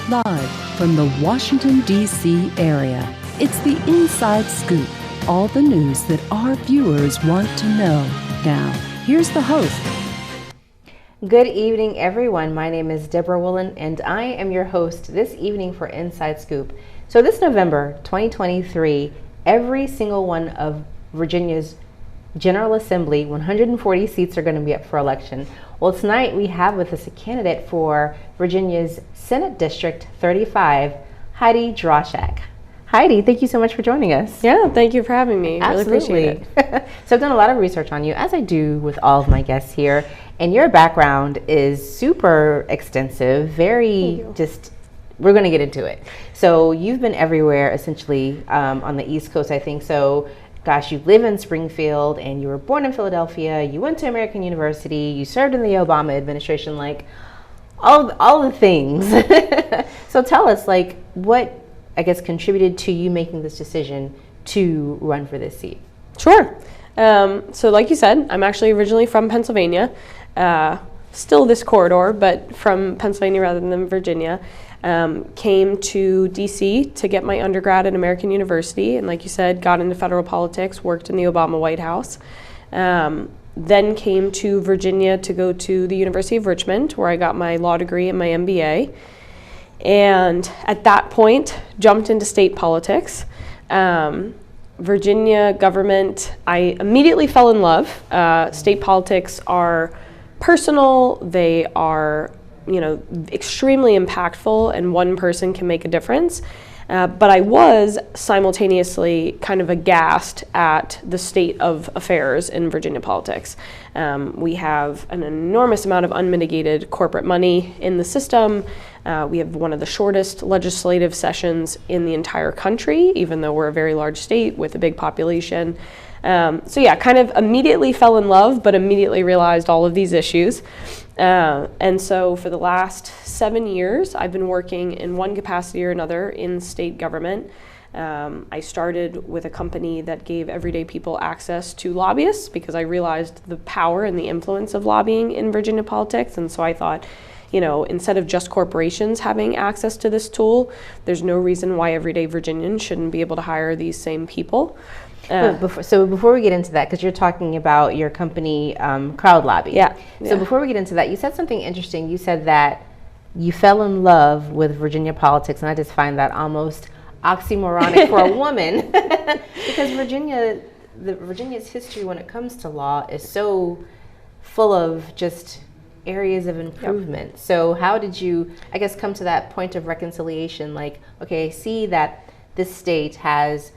Live from the Washington, D.C. area, it's the Inside Scoop. All the news that our viewers want to know. Now, here's the host. Good evening, everyone. My name is Deborah Woolen, and I am your host this evening for Inside Scoop. So this November 2023, every single one of Virginia's General Assembly, 140 seats are going to be up for election. Well, tonight we have with us a candidate for Virginia's Senate District 35, Heidi Drauschak. Heidi, thank you so much for joining us. Yeah, thank you for having me. Absolutely. Really appreciate it. So I've done a lot of research on you, as I do with all of my guests here, and your background is super extensive, we're going to get into it. So you've been everywhere, essentially, on the East Coast, I think. So gosh, you live in Springfield and you were born in Philadelphia. You went to American University. You served in the Obama administration, like all the things. So tell us, like, what, I guess, contributed to you making this decision to run for this seat? Sure. So like you said, I'm actually originally from Pennsylvania. Still this corridor, but from Pennsylvania rather than Virginia. Came to DC to get my undergrad at American University, and like you said, got into federal politics, worked in the Obama White House. Then came to Virginia to go to the University of Richmond, where I got my law degree and my MBA. And at that point, jumped into state politics. Virginia government, I immediately fell in love. State politics are personal, they are extremely impactful, and one person can make a difference. But I was simultaneously kind of aghast at the state of affairs in Virginia politics. We have an enormous amount of unmitigated corporate money in the system. We have one of the shortest legislative sessions in the entire country, even though we're a very large state with a big population. So yeah, kind of immediately fell in love, but immediately realized all of these issues. And so for the last 7 years, I've been working in one capacity or another in state government. I started with a company that gave everyday people access to lobbyists because I realized the power and the influence of lobbying in Virginia politics. And so I thought, instead of just corporations having access to this tool, there's no reason why everyday Virginians shouldn't be able to hire these same people. Before we get into that, because you're talking about your company, Crowd Lobby. Yeah. So before we get into that, you said something interesting. You said that you fell in love with Virginia politics, and I just find that almost oxymoronic for a woman, because Virginia's history when it comes to law is so full of just areas of improvement. Yep. So how did you, I guess, come to that point of reconciliation? Like, okay, I see that this state has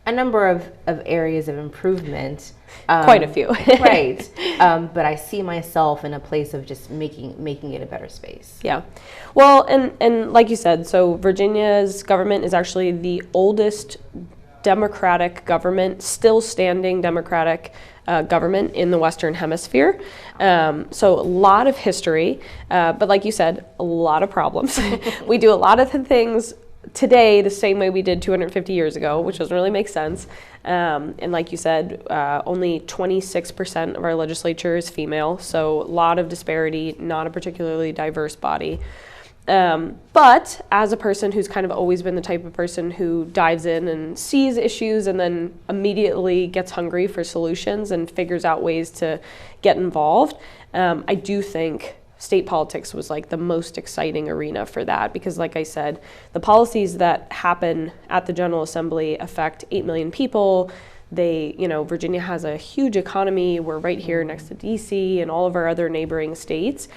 a number of areas of improvement. Quite a few. Right. But I see myself in a place of just making it a better space. Yeah. Well, and like you said, so Virginia's government is actually the oldest democratic government, still standing democratic government in the Western Hemisphere. So a lot of history, but like you said, a lot of problems. We do a lot of the things today the same way we did 250 years ago, which doesn't really make sense. And like you said, only 26% of our legislature is female, so a lot of disparity, not a particularly diverse body. But as a person who's kind of always been the type of person who dives in and sees issues and then immediately gets hungry for solutions and figures out ways to get involved, I do think state politics was like the most exciting arena for that, because like I said, the policies that happen at the General Assembly affect 8 million people. Virginia has a huge economy. We're right here next to DC and all of our other neighboring states.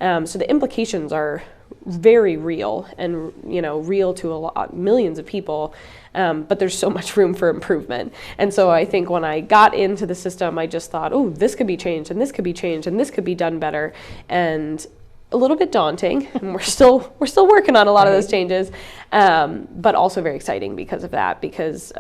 So the implications are very real and, real to millions of people. But there's so much room for improvement. And so I think when I got into the system, I just thought, oh, this could be changed, and this could be changed, and this could be done better. And a little bit daunting, and we're still working on a lot of those changes, but also very exciting because of that, because,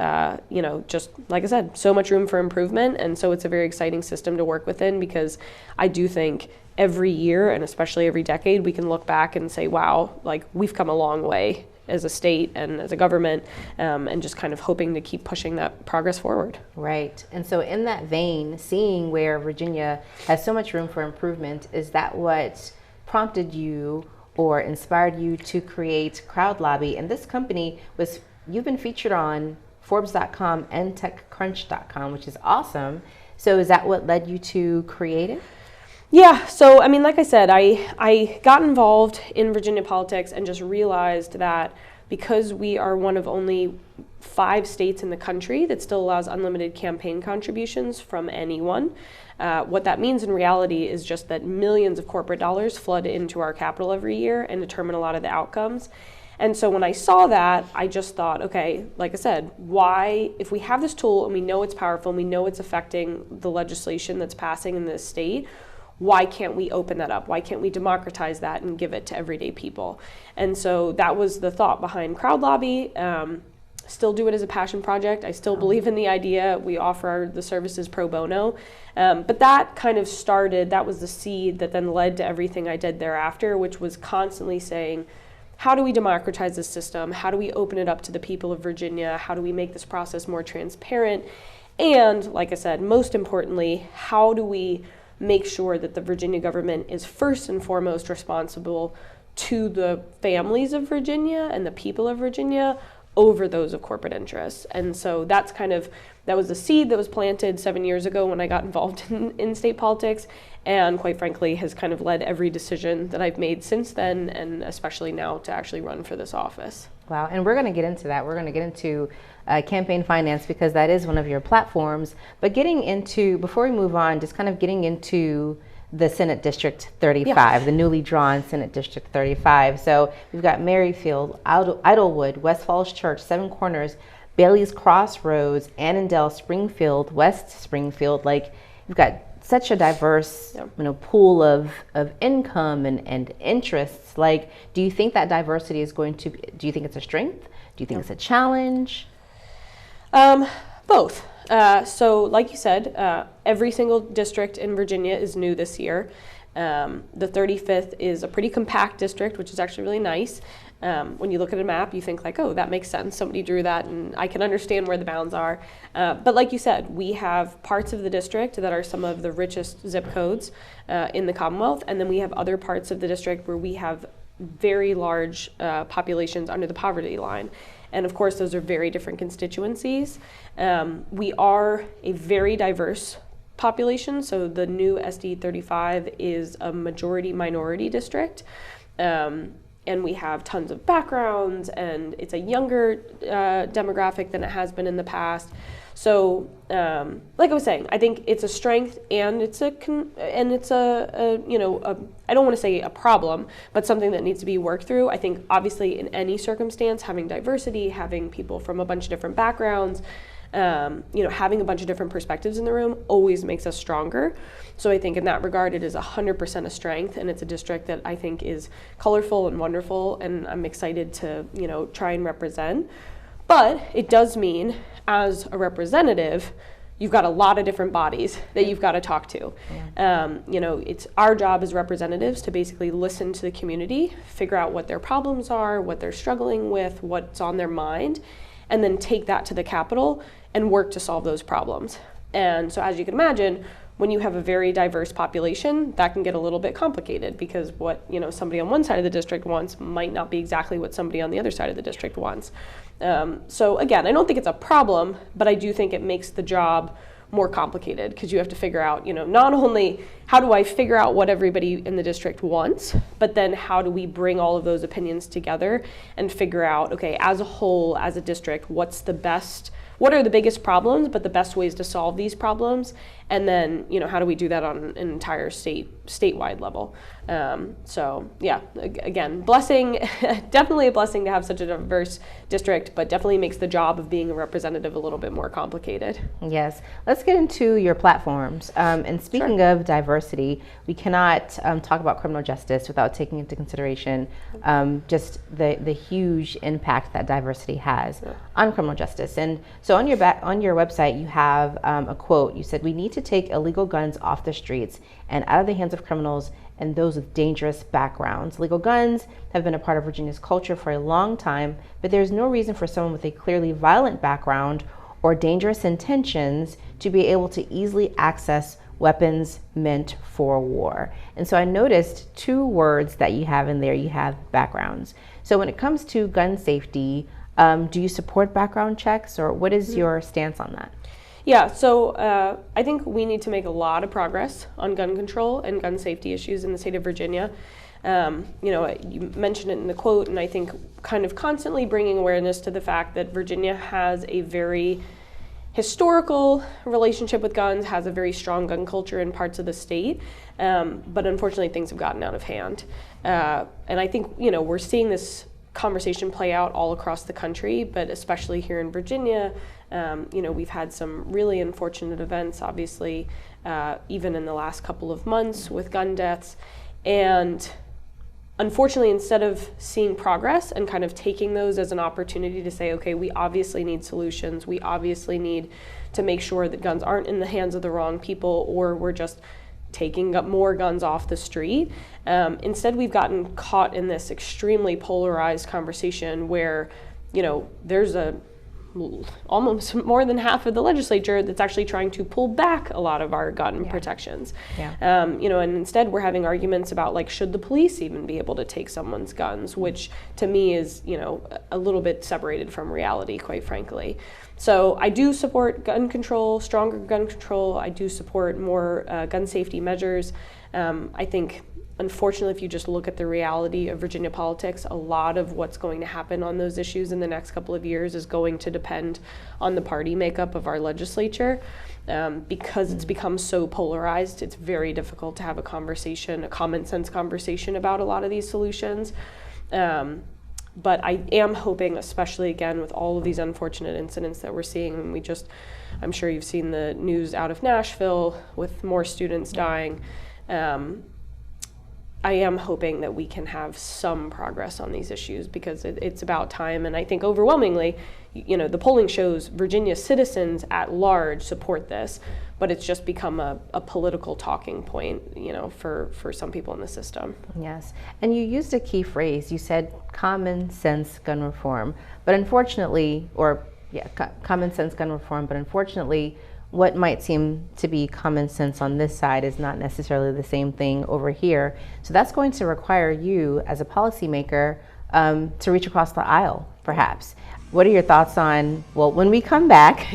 just like I said, so much room for improvement. And so it's a very exciting system to work within, because I do think every year, and especially every decade, we can look back and say, wow, like we've come a long way as a state and as a government, and just kind of hoping to keep pushing that progress forward. Right. And so in that vein, seeing where Virginia has so much room for improvement, is that what prompted you, or inspired you to create Crowd Lobby? And this company you've been featured on Forbes.com and TechCrunch.com, which is awesome. So is that what led you to create it? Yeah, so I mean, like I said, I got involved in Virginia politics and just realized that because we are one of only 5 states in the country that still allows unlimited campaign contributions from anyone, what that means in reality is just that millions of corporate dollars flood into our capital every year and determine a lot of the outcomes. And so when I saw that, I just thought, okay, like I said, why, if we have this tool and we know it's powerful and we know it's affecting the legislation that's passing in this state, why can't we open that up? Why can't we democratize that and give it to everyday people? And so that was the thought behind Crowd Lobby. Still do it as a passion project. I still believe in the idea. We offer the services pro bono. But that kind of started, that was the seed that then led to everything I did thereafter, which was constantly saying, how do we democratize this system? How do we open it up to the people of Virginia? How do we make this process more transparent? And like I said, most importantly, how do we make sure that the Virginia government is first and foremost responsible to the families of Virginia and the people of Virginia over those of corporate interests. And so that was the seed that was planted 7 years ago when I got involved in state politics, and quite frankly has kind of led every decision that I've made since then, and especially now to actually run for this office. Wow, and we're going to get into that. We're going to get into campaign finance because that is one of your platforms. But before we move on, just kind of getting into the Senate District 35, the newly drawn Senate District 35. So we've got Merrifield, Idlewood, West Falls Church, Seven Corners, Bailey's Crossroads, Annandale, Springfield, West Springfield. Like, you've got such a diverse pool of income and interests. Like, do you think that diversity is do you think it's a strength? Do you think it's a challenge? Both. So like you said, every single district in Virginia is new this year. The 35th is a pretty compact district, which is actually really nice. When you look at a map, you think like, oh, that makes sense. Somebody drew that and I can understand where the bounds are. But like you said, we have parts of the district that are some of the richest zip codes in the Commonwealth. And then we have other parts of the district where we have very large populations under the poverty line. And of course, those are very different constituencies. We are a very diverse population. So the new SD 35 is a majority minority district. And we have tons of backgrounds, and it's a younger demographic than it has been in the past. So, like I was saying, I think it's a strength, and it's I don't want to say a problem, but something that needs to be worked through. I think obviously in any circumstance, having diversity, having people from a bunch of different backgrounds, having a bunch of different perspectives in the room always makes us stronger. So I think in that regard, it is 100% a strength, and it's a district that I think is colorful and wonderful, and I'm excited to, try and represent. But it does mean, as a representative, you've got a lot of different bodies that you've got to talk to. Yeah. It's our job as representatives to basically listen to the community, figure out what their problems are, what they're struggling with, what's on their mind, and then take that to the Capitol and work to solve those problems. And so as you can imagine, when you have a very diverse population, that can get a little bit complicated because what somebody on one side of the district wants might not be exactly what somebody on the other side of the district wants. So again, I don't think it's a problem, but I do think it makes the job more complicated because you have to figure out, not only how do I figure out what everybody in the district wants, but then how do we bring all of those opinions together and figure out, okay, as a whole, as a district, what are the biggest problems, but the best ways to solve these problems, and then how do we do that on an entire statewide level? So yeah, again, blessing, definitely a blessing to have such a diverse district, but definitely makes the job of being a representative a little bit more complicated. Yes, let's get into your platforms. And speaking of diversity, we cannot talk about criminal justice without taking into consideration just the huge impact that diversity has on criminal justice. And so on your website, you have a quote. You said, "We need to take illegal guns off the streets and out of the hands of criminals and those with dangerous backgrounds. Legal guns have been a part of Virginia's culture for a long time, but there's no reason for someone with a clearly violent background or dangerous intentions to be able to easily access weapons meant for war. And so I noticed two words that you have in there. You have backgrounds. So when it comes to gun safety, do you support background checks, or what is your stance on that? Yeah, so I think we need to make a lot of progress on gun control and gun safety issues in the state of Virginia. You mentioned it in the quote, and I think kind of constantly bringing awareness to the fact that Virginia has a very historical relationship with guns, has a very strong gun culture in parts of the state, but unfortunately things have gotten out of hand. And I think, we're seeing this conversation play out all across the country, but especially here in Virginia. We've had some really unfortunate events, obviously, even in the last couple of months with gun deaths. And unfortunately, instead of seeing progress and kind of taking those as an opportunity to say, okay, we obviously need solutions, we obviously need to make sure that guns aren't in the hands of the wrong people, or we're just taking up more guns off the street. Instead, we've gotten caught in this extremely polarized conversation where, there's almost more than half of the legislature that's actually trying to pull back a lot of our gun protections. Yeah. And instead we're having arguments about, like, should the police even be able to take someone's guns, which to me is, a little bit separated from reality, quite frankly. So I do support gun control, stronger gun control. I do support more gun safety measures. I think, unfortunately, if you just look at the reality of Virginia politics, a lot of what's going to happen on those issues in the next couple of years is going to depend on the party makeup of our legislature. Because it's become so polarized, it's very difficult to have a common sense conversation about a lot of these solutions. But I am hoping, especially again with all of these unfortunate incidents that we're seeing, and I'm sure you've seen the news out of Nashville with more students dying. I am hoping that we can have some progress on these issues, because it's about time. And I think overwhelmingly, the polling shows Virginia citizens at large support this, but it's just become a political talking point, for some people in the system. Yes. And you used a key phrase. You said common sense gun reform. But unfortunately, common sense gun reform, but unfortunately, what might seem to be common sense on this side is not necessarily the same thing over here. So that's going to require you as a policymaker to reach across the aisle, perhaps. What are your thoughts on, when we come back,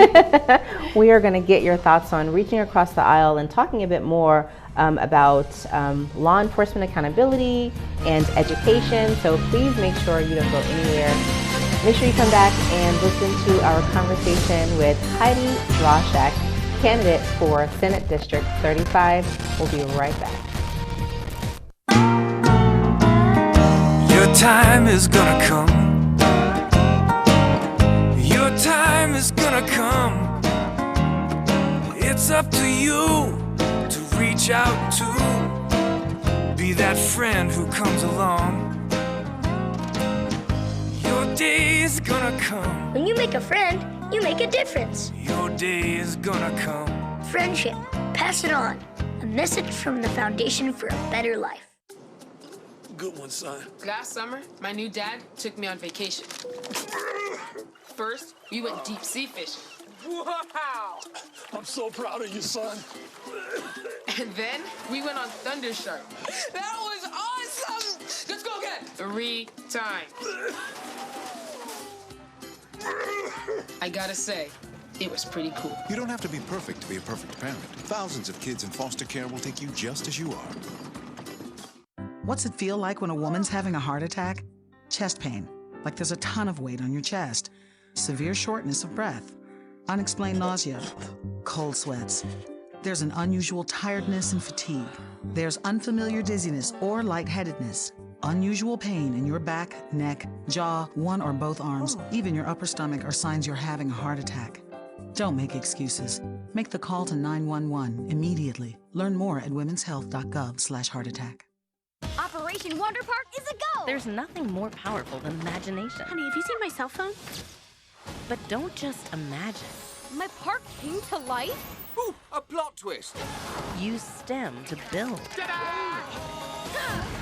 we are going to get your thoughts on reaching across the aisle and talking a bit more about law enforcement accountability and education. So please make sure you don't go anywhere. Make sure you come back and listen to our conversation with Heidi Drauschak, candidate for Senate District 35. We'll be right back. Your time is gonna come. Your time is gonna come. It's up to you to reach out to be that friend who comes along. Your day is gonna come. When you make a friend, you make a difference. Your day is gonna come. Friendship. Pass it on. A message from the Foundation for a Better Life. Good one, son. Last summer, my new dad took me on vacation. First, we went deep sea fishing. Wow! I'm so proud of you, son. And then we went on Thundershark. That was awesome! Let's go again. 3 times. I gotta say, it was pretty cool. You don't have to be perfect to be a perfect parent. Thousands of kids in foster care will take you just as you are. What's it feel like when a woman's having a heart attack? Chest pain, like there's a ton of weight on your chest. Severe shortness of breath. Unexplained nausea. Cold sweats. There's an unusual tiredness and fatigue. There's unfamiliar dizziness or lightheadedness. Unusual pain in your back, neck, jaw, one or both arms, even your upper stomach are signs you're having a heart attack. Don't make excuses. Make the call to 911 immediately. Learn more at womenshealth.gov/heartattack. Operation Wonder Park is a go! There's nothing more powerful than imagination. Honey, have you seen my cell phone? But don't just imagine. My park came to life? Ooh, a plot twist. Use STEM to build,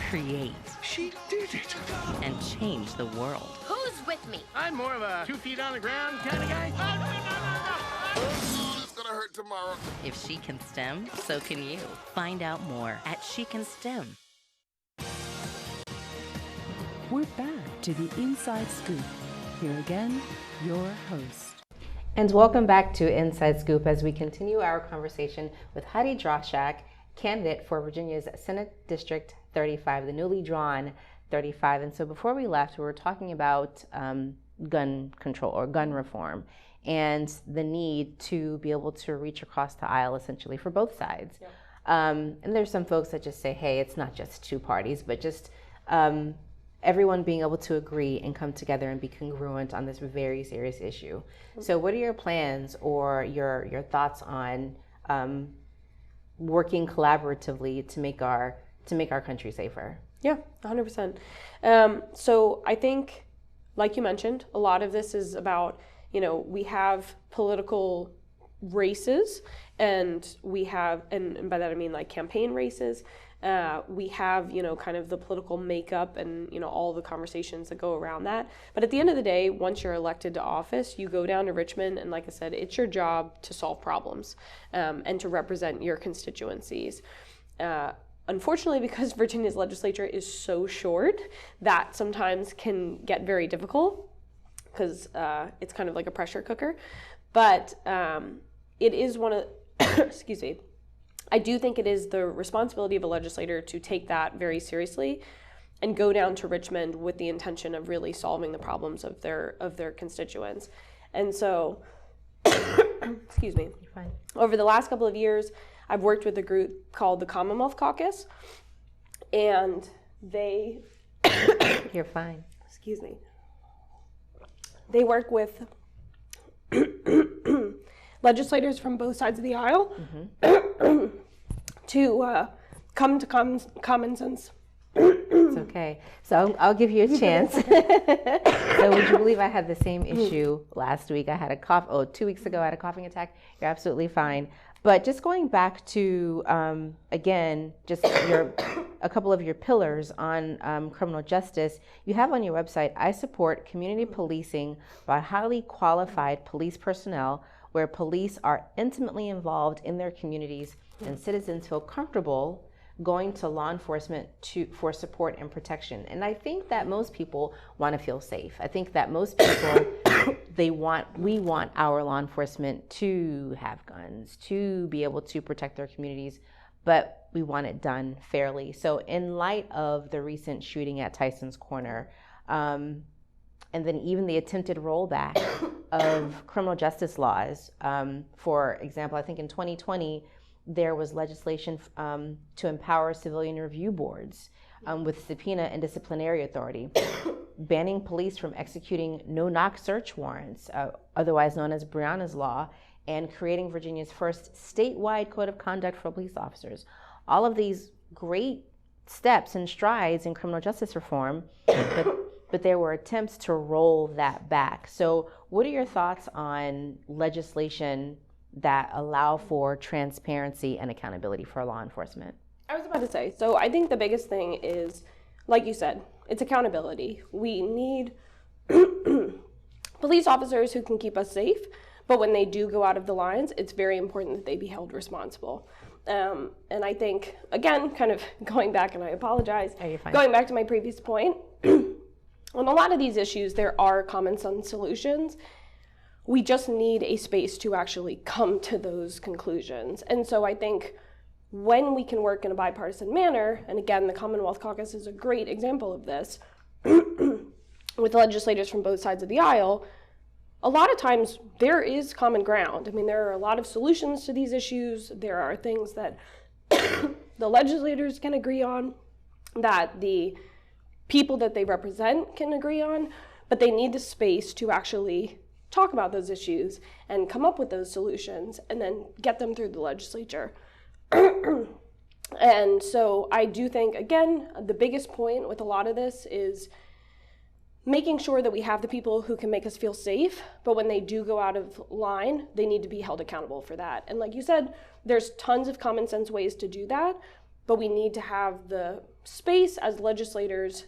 create. She did it. And change the world. Who's with me? I'm more of a 2 feet on the ground kind of guy. It's gonna hurt it tomorrow. If she can STEM, so can you. Find out more at She Can STEM. We're back to the Inside Scoop. Here again, your host. And welcome back to Inside Scoop as we continue our conversation with Heidi Drauschak, candidate for Virginia's Senate District 35, the newly drawn 35. And so before we left, we were talking about gun control or gun reform and the need to be able to reach across the aisle essentially for both sides. Yeah. And there's some folks that just say, hey, it's not just two parties, but just everyone being able to agree and come together and be congruent on this very serious issue. So what are your plans or your thoughts on working collaboratively to make our country safer? Yeah, 100%. So I think, like you mentioned, a lot of this is about, we have political races, and we have, and by that I mean like campaign races. We have, kind of the political makeup and, all the conversations that go around that. But at the end of the day, once you're elected to office, you go down to Richmond, and like I said, it's your job to solve problems and to represent your constituencies. Unfortunately, because Virginia's legislature is so short, that sometimes can get very difficult because it's kind of like a pressure cooker. But it is one of, excuse me, I do think it is the responsibility of a legislator to take that very seriously and go down to Richmond with the intention of really solving the problems of their constituents. And so, excuse me, you're fine. Over the last couple of years, I've worked with a group called the Commonwealth Caucus, and they... You're fine. Excuse me. They work with legislators from both sides of the aisle to come to common sense. It's okay. So I'll give you a chance. So would you believe I had the same issue last week? I had 2 weeks ago, I had a coughing attack. You're absolutely fine. But just going back to, again, just a couple of your pillars on criminal justice, you have on your website, I support community policing by highly qualified police personnel where police are intimately involved in their communities and citizens feel comfortable going to law enforcement for support and protection. And I think that most people want to feel safe. I think that most people, we want our law enforcement to have guns, to be able to protect their communities, but we want it done fairly. So in light of the recent shooting at Tyson's Corner, and then even the attempted rollback of criminal justice laws, for example, I think in 2020, there was legislation to empower civilian review boards with subpoena and disciplinary authority, banning police from executing no-knock search warrants, otherwise known as Breonna's Law, and creating Virginia's first statewide code of conduct for police officers. All of these great steps and strides in criminal justice reform, but there were attempts to roll that back. So what are your thoughts on legislation that allow for transparency and accountability for law enforcement? I was about to say, so I think the biggest thing is, like you said, it's accountability. We need police officers who can keep us safe, but when they do go out of the lines, it's very important that they be held responsible. And I think, again, kind of going back, and I apologize, going back to my previous point, on a lot of these issues, there are common sense solutions. We just need a space to actually come to those conclusions. And so I think when we can work in a bipartisan manner, and again, the Commonwealth Caucus is a great example of this, with legislators from both sides of the aisle, a lot of times there is common ground. I mean, there are a lot of solutions to these issues. There are things that the legislators can agree on, that the people that they represent can agree on, but they need the space to actually talk about those issues and come up with those solutions and then get them through the legislature. And so I do think, again, the biggest point with a lot of this is making sure that we have the people who can make us feel safe, but when they do go out of line, they need to be held accountable for that. And like you said, there's tons of common sense ways to do that, but we need to have the space as legislators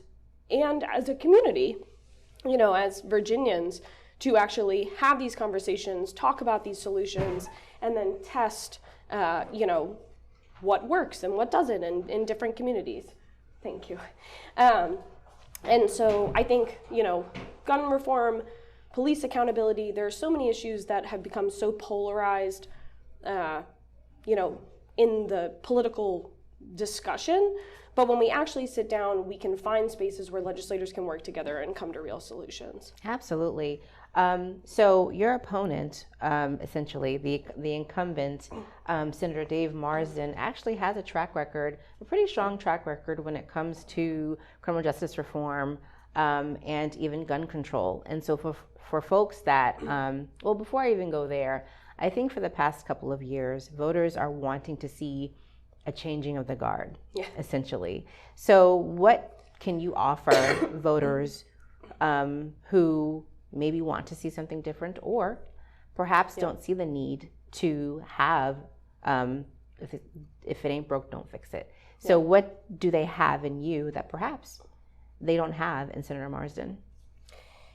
and as a community, as Virginians, to actually have these conversations, talk about these solutions, and then test, what works and what doesn't in different communities. Thank you. And so I think, gun reform, police accountability, there are so many issues that have become so polarized, in the political discussion. But when we actually sit down, we can find spaces where legislators can work together and come to real solutions. Absolutely. So your opponent, essentially, the incumbent, Senator Dave Marsden, actually has a track record, a pretty strong track record when it comes to criminal justice reform and even gun control. And so for folks that, before I even go there, I think for the past couple of years, voters are wanting to see a changing of the guard, essentially. So what can you offer voters who maybe want to see something different, or perhaps don't see the need to have, if it ain't broke, don't fix it. So what do they have in you that perhaps they don't have in Senator Marsden?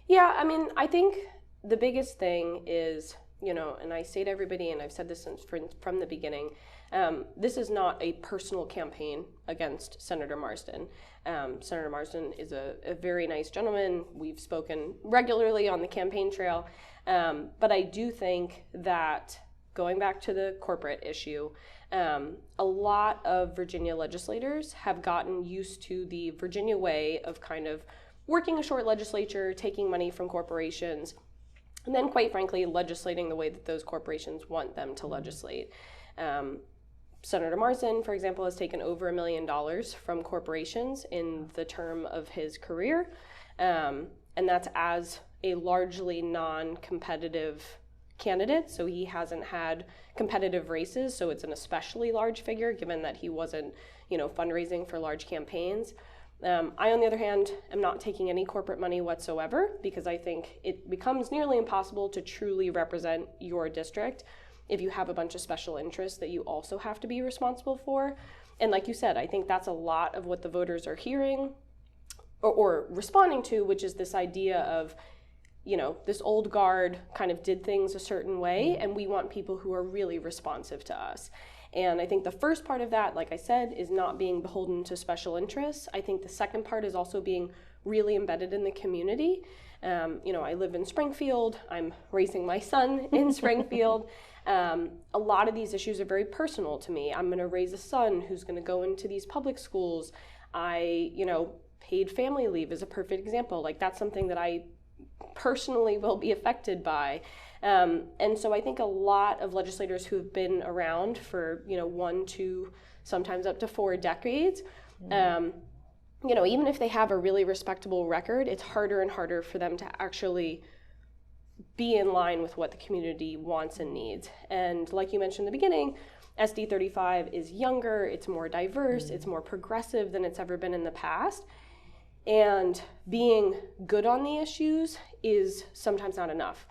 Yeah, I mean, I think the biggest thing is, and I say to everybody, and I've said this from the beginning, this is not a personal campaign against Senator Marsden. Senator Marsden is a very nice gentleman. We've spoken regularly on the campaign trail. But I do think that, going back to the corporate issue, a lot of Virginia legislators have gotten used to the Virginia way of kind of working a short legislature, taking money from corporations, and then, quite frankly, legislating the way that those corporations want them to legislate. Senator Marsden, for example, has taken over $1 million from corporations in the term of his career, and that's as a largely non-competitive candidate, so he hasn't had competitive races, so it's an especially large figure given that he wasn't, fundraising for large campaigns. I, on the other hand, am not taking any corporate money whatsoever, because I think it becomes nearly impossible to truly represent your district if you have a bunch of special interests that you also have to be responsible for. And like you said, I think that's a lot of what the voters are hearing or responding to, which is this idea of, this old guard kind of did things a certain way, and we want people who are really responsive to us. And I think the first part of that, like I said, is not being beholden to special interests. I think the second part is also being really embedded in the community. I live in Springfield. I'm raising my son in Springfield. A lot of these issues are very personal to me. I'm going to raise a son who's going to go into these public schools. Paid family leave is a perfect example. Like, that's something that I personally will be affected by. And so I think a lot of legislators who have been around for, 1, 2, sometimes up to 4 decades, even if they have a really respectable record, it's harder and harder for them to actually be in line with what the community wants and needs. And like you mentioned in the beginning, SD 35 is younger, it's more diverse, it's more progressive than it's ever been in the past. And being good on the issues is sometimes not enough.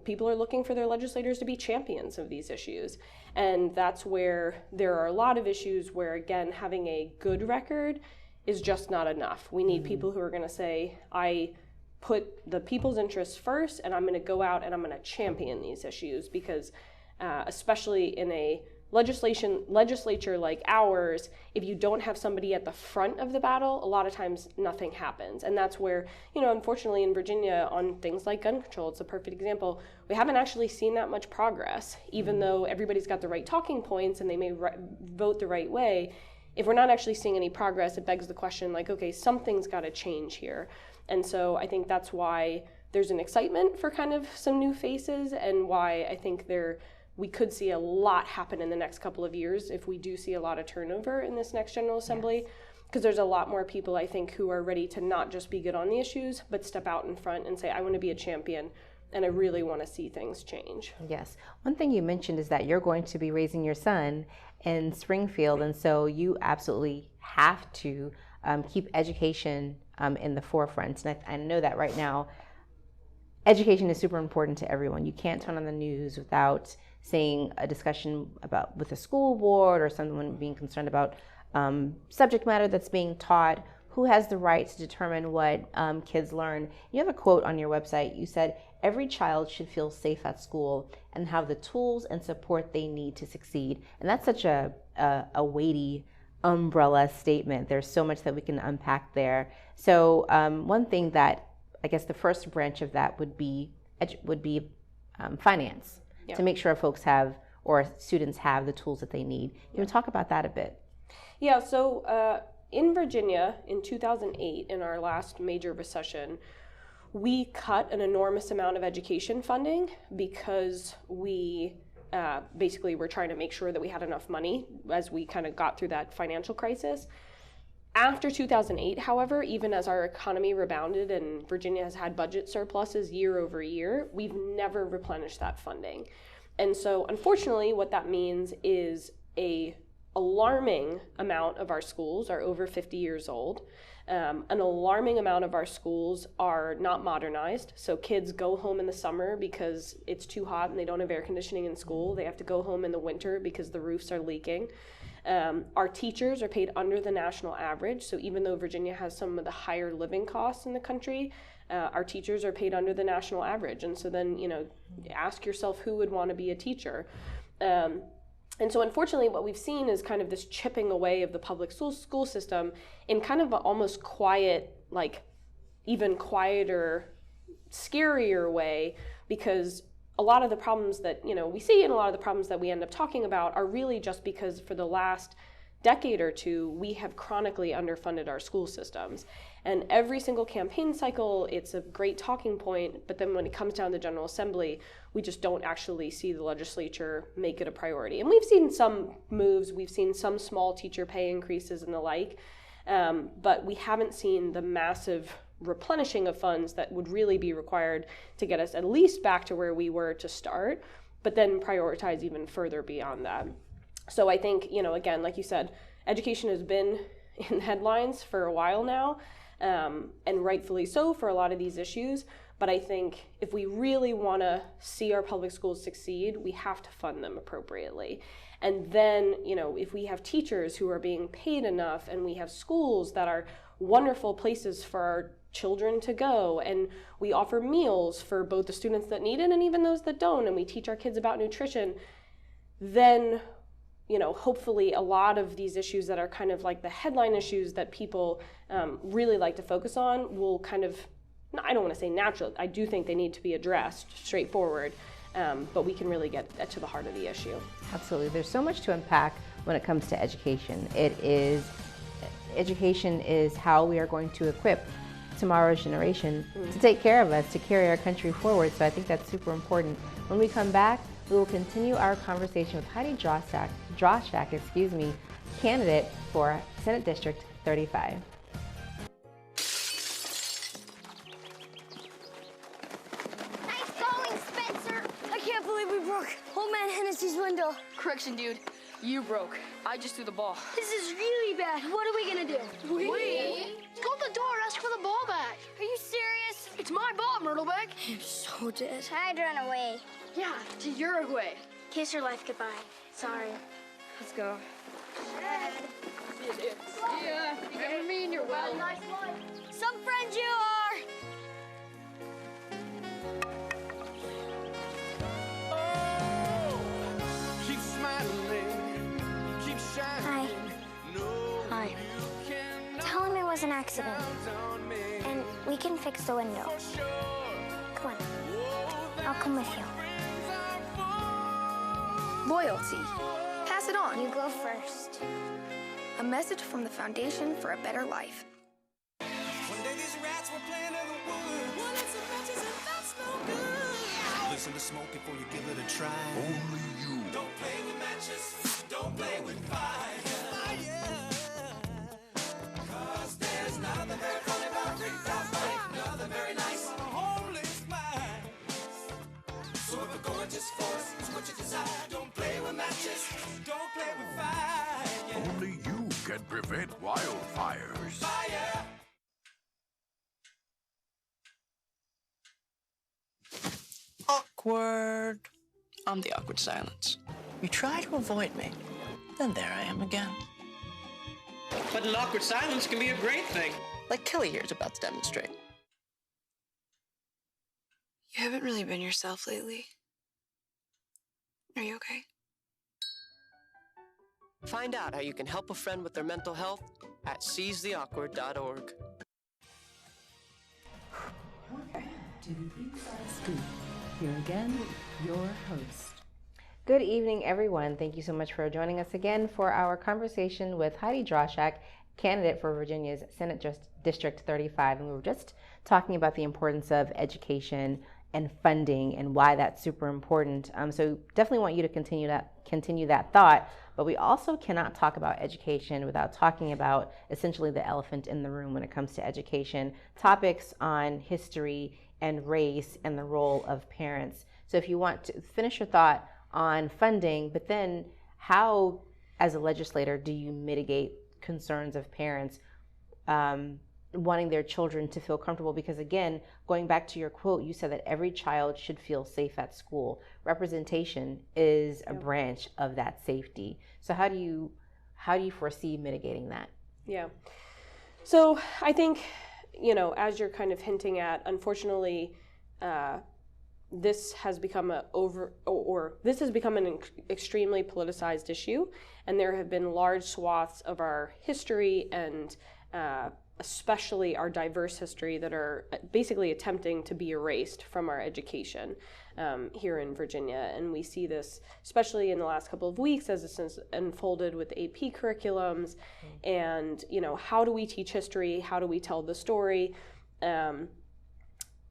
People are looking for their legislators to be champions of these issues. And that's where there are a lot of issues where, again, having a good record is just not enough. We need people who are going to say, I put the people's interests first, and I'm going to go out and I'm going to champion these issues, because especially in a legislature like ours, if you don't have somebody at the front of the battle, a lot of times nothing happens. And that's where, unfortunately in Virginia on things like gun control, it's a perfect example. We haven't actually seen that much progress, even though everybody's got the right talking points and they may vote the right way. If we're not actually seeing any progress, it begs the question, like, okay, something's got to change here. And so I think that's why there's an excitement for kind of some new faces, and why I think we could see a lot happen in the next couple of years if we do see a lot of turnover in this next General Assembly, because there's a lot more people, I think, who are ready to not just be good on the issues, but step out in front and say, I want to be a champion, and I really want to see things change. Yes. One thing you mentioned is that you're going to be raising your son in Springfield, and so you absolutely have to keep education in the forefront. And I know that right now, education is super important to everyone. You can't turn on the news without seeing a discussion with a school board or someone being concerned about subject matter that's being taught who has the right to determine what kids learn? You have a quote on your website. You said, every child should feel safe at school and have the tools and support they need to succeed. And that's such a weighty umbrella statement. There's so much that we can unpack there. So one thing that I guess the first branch of that would be finance, to make sure folks have or students have the tools that they need. Can you talk about that a bit? Yeah, so in Virginia in 2008, in our last major recession, we cut an enormous amount of education funding because we basically were trying to make sure that we had enough money as we kind of got through that financial crisis. After 2008, however, even as our economy rebounded and Virginia has had budget surpluses year over year, we've never replenished that funding. And so, unfortunately, what that means is a alarming amount of our schools are over 50 years old. An alarming amount of our schools are not modernized. So kids go home in the summer because it's too hot and they don't have air conditioning in school. They have to go home in the winter because the roofs are leaking. Our teachers are paid under the national average. So even though Virginia has some of the higher living costs in the country, our teachers are paid under the national average. And so then, ask yourself who would want to be a teacher. And so unfortunately, what we've seen is kind of this chipping away of the public school system in kind of an almost quiet, like even quieter, scarier way, because a lot of the problems that we see and a lot of the problems that we end up talking about are really just because for the last decade or two, we have chronically underfunded our school systems. And every single campaign cycle, it's a great talking point, but then when it comes down to General Assembly, we just don't actually see the legislature make it a priority. And we've seen some moves, we've seen some small teacher pay increases and the like, but we haven't seen the massive replenishing of funds that would really be required to get us at least back to where we were to start, but then prioritize even further beyond that. So I think, again, like you said, education has been in the headlines for a while now, and rightfully so for a lot of these issues. But I think if we really want to see our public schools succeed, we have to fund them appropriately. And then, if we have teachers who are being paid enough and we have schools that are wonderful places for our children to go, and we offer meals for both the students that need it and even those that don't, and we teach our kids about nutrition, then hopefully a lot of these issues that are kind of like the headline issues that people really like to focus on will kind of, I don't want to say natural, I do think they need to be addressed straightforward, but we can really get to the heart of the issue. Absolutely. There's so much to unpack when it comes to education. Education is how we are going to equip tomorrow's generation to take care of us, to carry our country forward. So I think that's super important. When we come back, we will continue our conversation with Heidi Drauschak, candidate for Senate District 35. Nice going, Spencer! I can't believe we broke Old Man Hennessy's window. Correction, dude. You broke. I just threw the ball. This is really bad. What are we gonna do? We? Go to the door, ask for the ball back. Are you serious? It's my ball, Myrtleback. You're so dead. I'd run away. Yeah, to Uruguay. Kiss your life goodbye. Sorry. Let's go. See ya. Remember me and your well. Nice one. Some friends you are. Keep smiling, keep shining. Hi. Tell him it was an accident. And we can fix the window. Come on. I'll come with you. Loyalty. Pass it on. You go first. A message from the Foundation for a Better Life. One day these rats were playing in the woods. Well, it's a matches and that's no good. Listen to smoke before you give it a try. Only you. Don't play with matches. Don't play with fire. Cause there's nothing very funny about nothing very nice. Holy smile. So if a gorgeous force is what you desire, don't play with matches. Don't play with fire. Only you can prevent wildfires. Fire. Awkward. I'm the awkward silence. You try to avoid me, then there I am again. But an awkward silence can be a great thing. Like Kelly here is about to demonstrate. You haven't really been yourself lately. Are you okay? Find out how you can help a friend with their mental health at seizetheawkward.org. To the Inside Scoop. Here again, your host. Good evening, everyone. Thank you so much for joining us again for our conversation with Heidi Drauschak, candidate for Virginia's Senate District 35. And we were just talking about the importance of education and funding and why that's super important. So definitely want you to continue that thought. But we also cannot talk about education without talking about essentially the elephant in the room when it comes to education, topics on history and race and the role of parents. So if you want to finish your thought on funding, but then how, as a legislator, do you mitigate concerns of parents wanting their children to feel comfortable? Because again, going back to your quote, you said that every child should feel safe at school. Representation is a branch of that safety. So how do you foresee mitigating that? Yeah. So I think, as you're kind of hinting at, unfortunately, this has become an extremely politicized issue, and there have been large swaths of our history and especially our diverse history that are basically attempting to be erased from our education here in Virginia. And we see this especially in the last couple of weeks as it's unfolded with AP curriculums. And, how do we teach history? How do we tell the story? And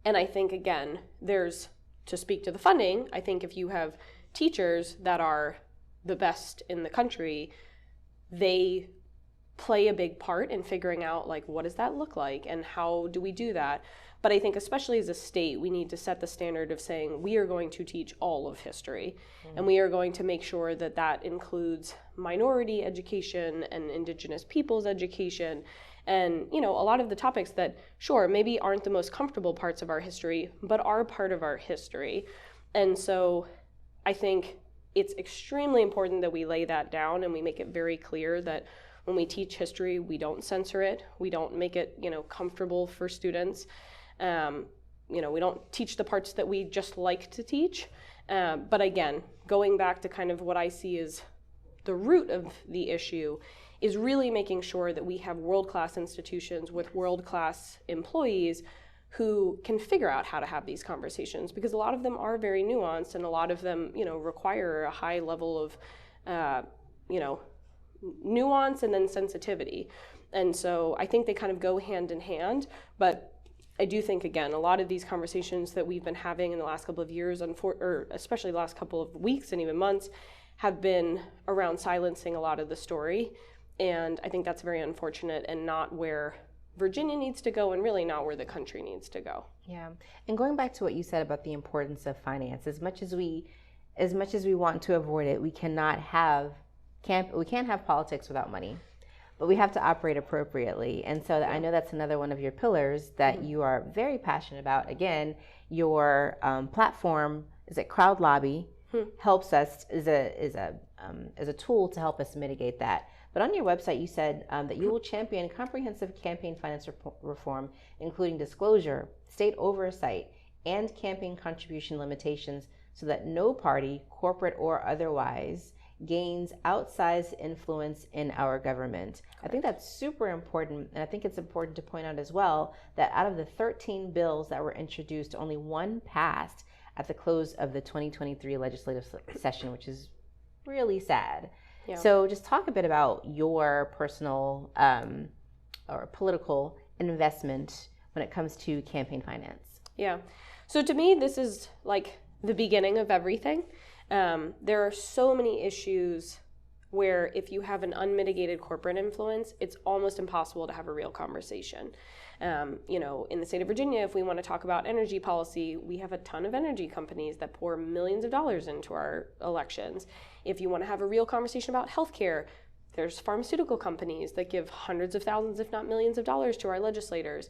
I think, again, to speak to the funding, I think if you have teachers that are the best in the country, they play a big part in figuring out, what does that look like and how do we do that? But I think especially as a state, we need to set the standard of saying we are going to teach all of history, and we are going to make sure that that includes minority education and indigenous peoples education, and a lot of the topics that, sure, maybe aren't the most comfortable parts of our history, but are part of our history. And so I think it's extremely important that we lay that down and we make it very clear that when we teach history, we don't censor it. We don't make it, comfortable for students. We don't teach the parts that we just like to teach. But again, going back to kind of what I see as the root of the issue is really making sure that we have world-class institutions with world-class employees who can figure out how to have these conversations, because a lot of them are very nuanced and a lot of them, require a high level of, nuance and then sensitivity. And so I think they kind of go hand in hand, but I do think, again, a lot of these conversations that we've been having in the last couple of years, or especially the last couple of weeks and even months, have been around silencing a lot of the story. And I think that's very unfortunate and not where Virginia needs to go and really not where the country needs to go. Yeah. And going back to what you said about the importance of finance, as much as we want to avoid it, we can't have politics without money, but we have to operate appropriately. And so I know that's another one of your pillars that you are very passionate about. Again, your platform is at Crowd Lobby, helps us is a tool to help us mitigate that. But on your website, you said that you will champion comprehensive campaign finance reform, including disclosure, state oversight, and campaign contribution limitations, so that no party, corporate or otherwise, gains outsized influence in our government. I think that's super important, and I think it's important to point out as well that out of the 13 bills that were introduced, only one passed at the close of the 2023 legislative session, which is really sad. Yeah. So just talk a bit about your personal or political investment when it comes to campaign finance. Yeah. So to me, this is like the beginning of everything. There are so many issues where if you have an unmitigated corporate influence, it's almost impossible to have a real conversation. In the state of Virginia, if we want to talk about energy policy, we have a ton of energy companies that pour millions of dollars into our elections. If you want to have a real conversation about healthcare, there's pharmaceutical companies that give hundreds of thousands, if not millions of dollars to our legislators.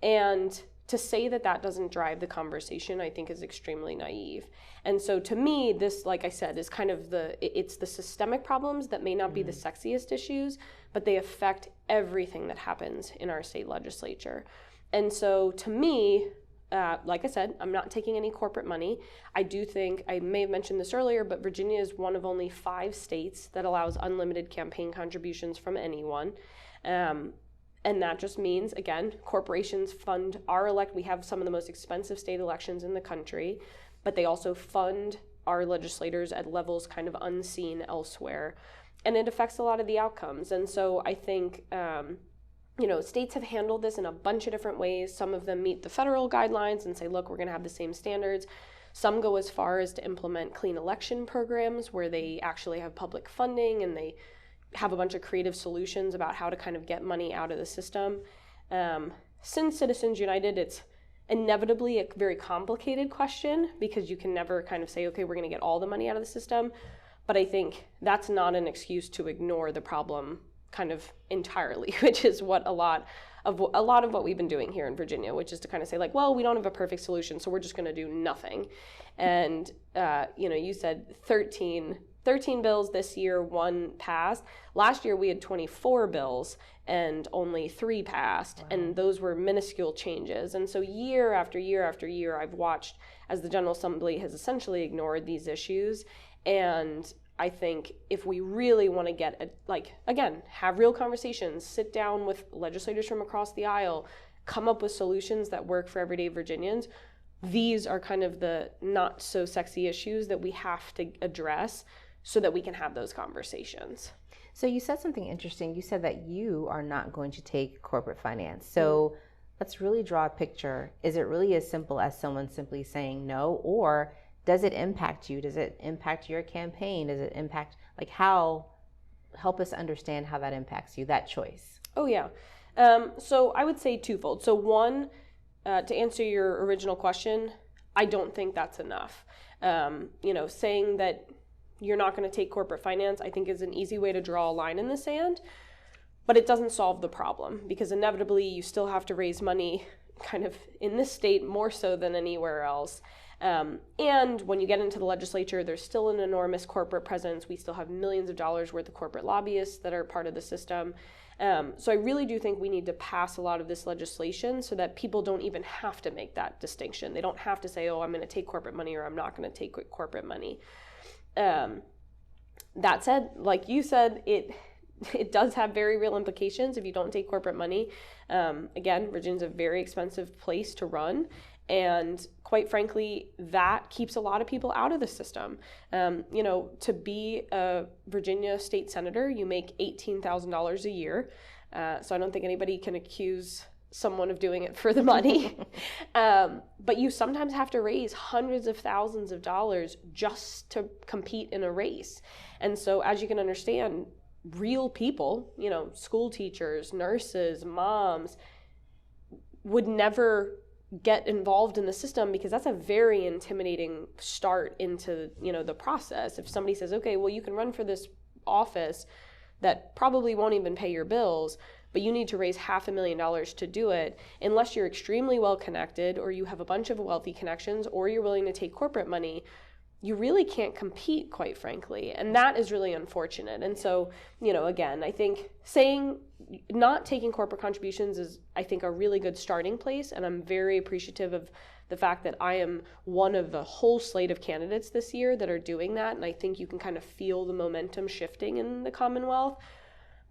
And to say that that doesn't drive the conversation, I think is extremely naive. And so to me, this, like I said, is kind of it's the systemic problems that may not be the sexiest issues, but they affect everything that happens in our state legislature. And so to me, like I said, I'm not taking any corporate money. I do think, I may have mentioned this earlier, but Virginia is one of only 5 states that allows unlimited campaign contributions from anyone. And that just means, again, corporations fund our we have some of the most expensive state elections in the country, but they also fund our legislators at levels kind of unseen elsewhere. And it affects a lot of the outcomes. And so I think, states have handled this in a bunch of different ways. Some of them meet the federal guidelines and say, look, we're going to have the same standards. Some go as far as to implement clean election programs where they actually have public funding and they have a bunch of creative solutions about how to kind of get money out of the system. Since Citizens United, it's inevitably a very complicated question because you can never kind of say, okay, we're going to get all the money out of the system. But I think that's not an excuse to ignore the problem kind of entirely, which is what a lot of what we've been doing here in Virginia, which is to kind of say like, well, we don't have a perfect solution, so we're just going to do nothing. And, you said 13 bills this year, 1 passed. Last year we had 24 bills and only 3 passed. Wow. And those were minuscule changes. And so year after year after year, I've watched as the General Assembly has essentially ignored these issues. And I think if we really want to get, have real conversations, sit down with legislators from across the aisle, come up with solutions that work for everyday Virginians, these are kind of the not so sexy issues that we have to address so that we can have those conversations. So you said something interesting. You said that you are not going to take corporate finance. So let's really draw a picture. Is it really as simple as someone simply saying no, or does it impact you? Does it impact your campaign? Does it impact, help us understand how that impacts you, that choice? Oh, yeah. So I would say twofold. So one, to answer your original question, I don't think that's enough. Saying that you're not going to take corporate finance, I think is an easy way to draw a line in the sand, but it doesn't solve the problem because inevitably you still have to raise money kind of in this state more so than anywhere else. And when you get into the legislature, there's still an enormous corporate presence. We still have millions of dollars worth of corporate lobbyists that are part of the system. So I really do think we need to pass a lot of this legislation so that people don't even have to make that distinction. They don't have to say, oh, I'm going to take corporate money or I'm not going to take corporate money. That said, like you said, it does have very real implications if you don't take corporate money. Again, Virginia's a very expensive place to run. And quite frankly, that keeps a lot of people out of the system. To be a Virginia state senator, you make $18,000 a year. So I don't think anybody can accuse someone of doing it for the money. But you sometimes have to raise hundreds of thousands of dollars just to compete in a race. And so as you can understand, real people, school teachers, nurses, moms, would never get involved in the system because that's a very intimidating start into, the process. If somebody says, okay, well, you can run for this office that probably won't even pay your bills, but you need to raise $500,000 to do it, unless you're extremely well connected or you have a bunch of wealthy connections or you're willing to take corporate money, you really can't compete, quite frankly. And that is really unfortunate. And so, again, I think saying not taking corporate contributions is, I think, a really good starting place. And I'm very appreciative of the fact that I am one of the whole slate of candidates this year that are doing that. And I think you can kind of feel the momentum shifting in the Commonwealth.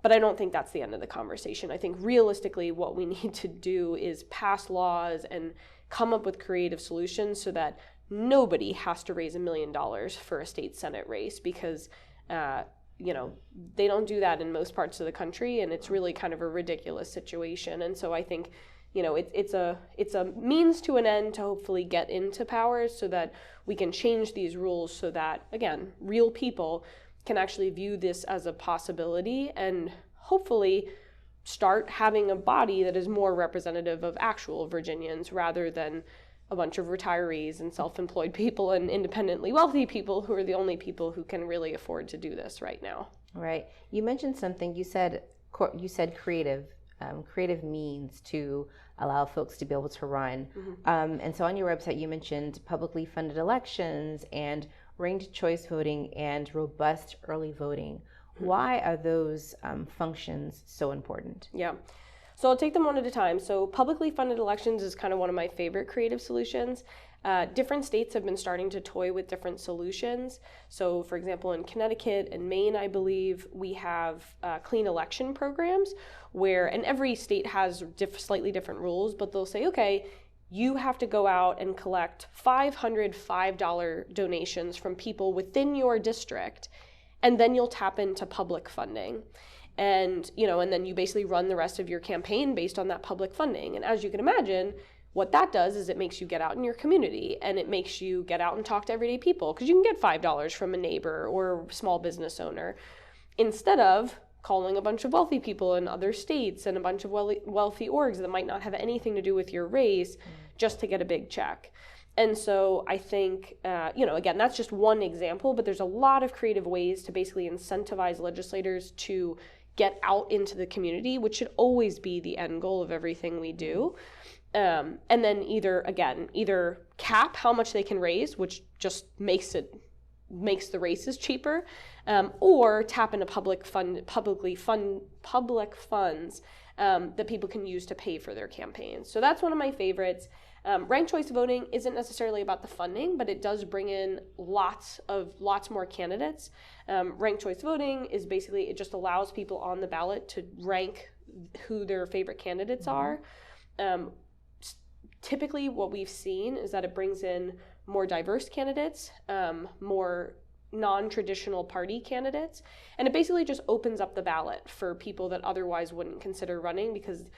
But I don't think that's the end of the conversation. I think realistically what we need to do is pass laws and come up with creative solutions so that nobody has to raise $1 million for a state Senate race because, they don't do that in most parts of the country, and it's really kind of a ridiculous situation. And so I think, it's a means to an end to hopefully get into power so that we can change these rules so that, again, real people can actually view this as a possibility and hopefully start having a body that is more representative of actual Virginians rather than a bunch of retirees and self-employed people and independently wealthy people who are the only people who can really afford to do this right now. Right. You mentioned something. You said creative means to allow folks to be able to run. Mm-hmm. And so on your website, you mentioned publicly funded elections and ranked choice voting and robust early voting. Why are those functions so important? Yeah. So I'll take them one at a time. So publicly funded elections is kind of one of my favorite creative solutions. Different states have been starting to toy with different solutions. So for example, in Connecticut and Maine, I believe, we have clean election programs where, and every state has slightly different rules, but they'll say, okay, you have to go out and collect 500 $5 donations from people within your district, and then you'll tap into public funding. And, and then you basically run the rest of your campaign based on that public funding. And as you can imagine, what that does is it makes you get out in your community, and it makes you get out and talk to everyday people, because you can get $5 from a neighbor or small business owner, instead of calling a bunch of wealthy people in other states and a bunch of wealthy orgs that might not have anything to do with your race just to get a big check. And so I think, again, that's just one example, but there's a lot of creative ways to basically incentivize legislators to get out into the community, which should always be the end goal of everything we do. And then either cap how much they can raise, which just makes the races cheaper, or tap into public funds that people can use to pay for their campaigns. So that's one of my favorites. Ranked choice voting isn't necessarily about the funding, but it does bring in lots more candidates. Ranked choice voting is basically, it just allows people on the ballot to rank who their favorite candidates are. Typically what we've seen is that it brings in more diverse candidates, more non-traditional party candidates, and it basically just opens up the ballot for people that otherwise wouldn't consider running, because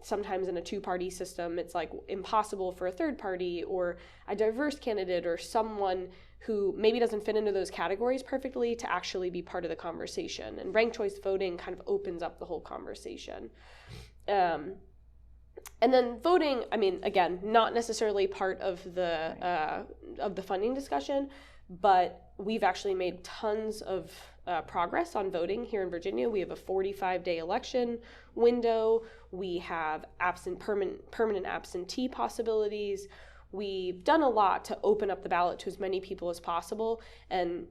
sometimes in a two-party system it's like impossible for a third party or a diverse candidate or someone who maybe doesn't fit into those categories perfectly to actually be part of the conversation. And ranked choice voting kind of opens up the whole conversation. And then voting, again, not necessarily part of the funding discussion, but we've actually made tons of progress on voting here in Virginia. We have a 45-day election window. We have permanent absentee possibilities. We've done a lot to open up the ballot to as many people as possible. And,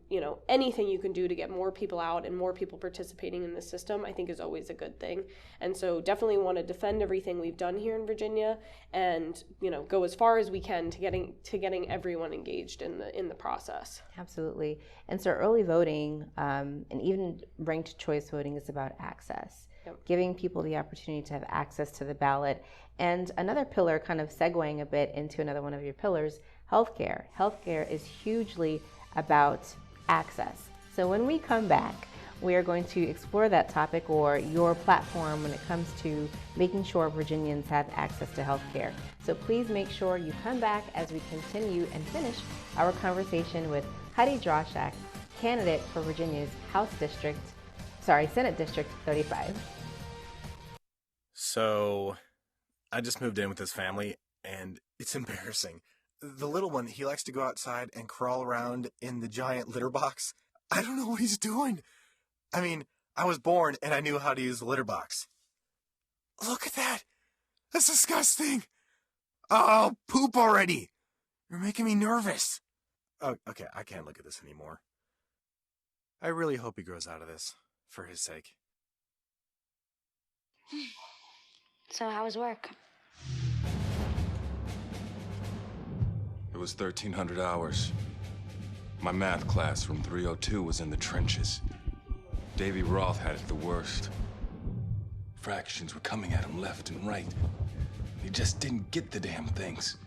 anything you can do to get more people out and more people participating in the system, I think is always a good thing. And so definitely want to defend everything we've done here in Virginia and, go as far as we can to getting everyone engaged in the process. Absolutely. And so early voting and even ranked choice voting is about access. Giving people the opportunity to have access to the ballot. And another pillar, kind of segueing a bit into another one of your pillars, healthcare. Healthcare is hugely about access. So when we come back, we are going to explore that topic, or your platform when it comes to making sure Virginians have access to healthcare. So please make sure you come back as we continue and finish our conversation with Heidi Drauschak, candidate for Virginia's Senate District 35. So, I just moved in with this family, and it's embarrassing. The little one, he likes to go outside and crawl around in the giant litter box. I don't know what he's doing. I was born and I knew how to use the litter box. Look at that! That's disgusting! Oh, poop already! You're making me nervous. Oh, okay, I can't look at this anymore. I really hope he grows out of this, for his sake. So how was work? It was 1,300 hours. My math class from 302 was in the trenches. Davy Roth had it the worst. Fractions were coming at him left and right. He just didn't get the damn things.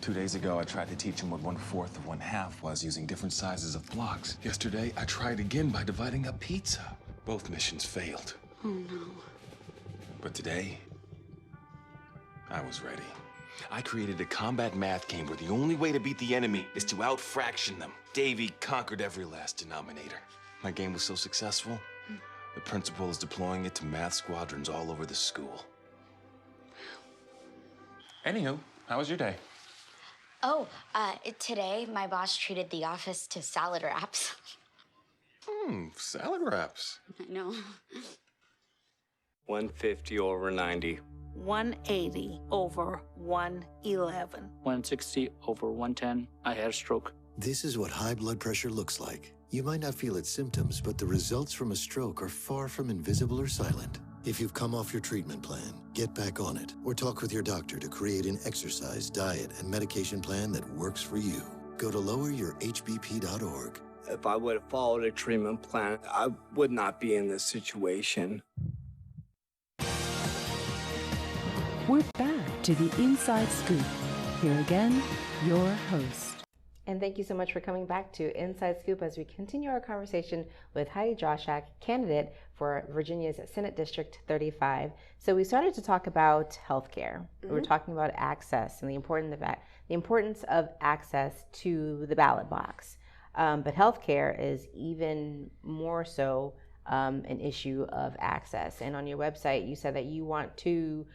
2 days ago, I tried to teach him what 1/4 of 1/2 was using different sizes of blocks. Yesterday, I tried again by dividing up pizza. Both missions failed. Oh no. But today, I was ready. I created a combat math game where the only way to beat the enemy is to out-fraction them. Davy conquered every last denominator. My game was so successful, the principal is deploying it to math squadrons all over the school. Anywho, how was your day? Oh, today my boss treated the office to salad wraps. Salad wraps. I know. 150 over 90. 180 over 111. 160 over 110. I had a stroke. This is what high blood pressure looks like. You might not feel its symptoms, but the results from a stroke are far from invisible or silent. If you've come off your treatment plan, get back on it, or talk with your doctor to create an exercise, diet, and medication plan that works for you. Go to loweryourhbp.org. If I would have followed a treatment plan, I would not be in this situation. We're back to the Inside Scoop. Here again, your host. And thank you so much for coming back to Inside Scoop as we continue our conversation with Heidi Drauschak, candidate for Virginia's Senate District 35. So we started to talk about healthcare. We were talking about access and the importance of access to the ballot box. But healthcare is even more so an issue of access. And on your website, you said that you want to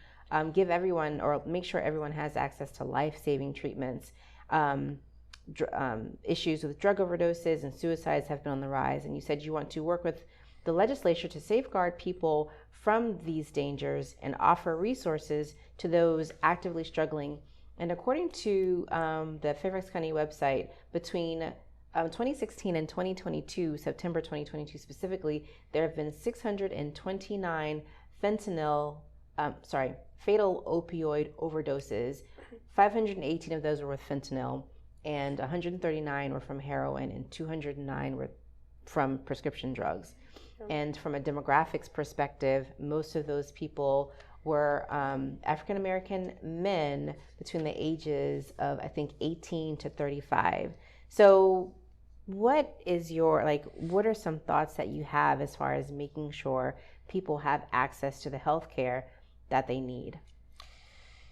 give everyone, or make sure everyone has access to life-saving treatments. Issues with drug overdoses and suicides have been on the rise, and you said you want to work with the legislature to safeguard people from these dangers and offer resources to those actively struggling. And according to the Fairfax County website, between 2016 and 2022, September 2022 specifically, there have been 629 fatal opioid overdoses. 518 of those were with fentanyl, and 139 were from heroin, and 209 were from prescription drugs. And from a demographics perspective, most of those people were African American men between the ages of, I think, 18 to 35. So what are some thoughts that you have as far as making sure people have access to the health care that they need?